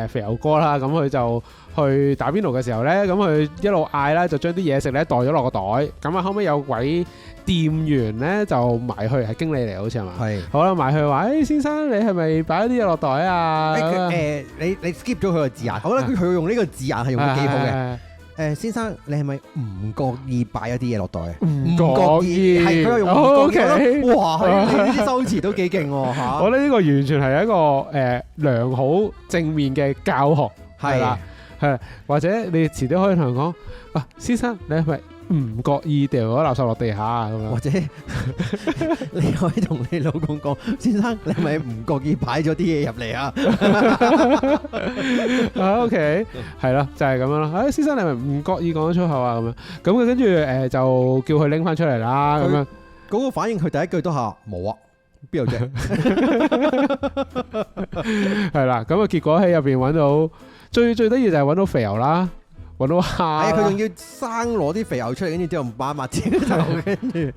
肥牛哥啦，咁佢就去打邊爐嘅時候咧，咁佢一路嗌啦，就將啲嘢食咧袋咗落個袋，咁啊後尾有位店員咧就埋去，係經理嚟好似係嘛？係。好啦，埋去話：先生，你係咪擺咗啲嘢落袋啊？你 skip 咗佢個字眼，好啦，佢用呢個字眼係用得幾好嘅。先生，你係咪唔覺意擺咗啲嘢落袋？唔覺意，係佢又用唔覺意。OK，哇！你呢啲修辭都幾勁喎嚇。我覺得呢個完全係一個良好正面嘅教學，係啦，係或者你遲啲可以同人講：先生，你係咪唔覺意掉咗垃圾落地下咁樣？或者你可以同你老公講：先生，你係咪唔覺意擺咗啲嘢入嚟啊？OK， 係咯，就係咁樣咯。先生，你係咪唔覺意講咗粗口啊？咁樣，咁佢跟住就叫佢拎翻出嚟啦。咁樣嗰個反應，佢第一句都係冇啊，邊有啫？係啦，咁啊結果喺入邊揾到最得意就係揾到肥牛啦。揾到蝦，係啊！佢仲要生攞啲肥牛出嚟，跟住之後抹自己頭，跟住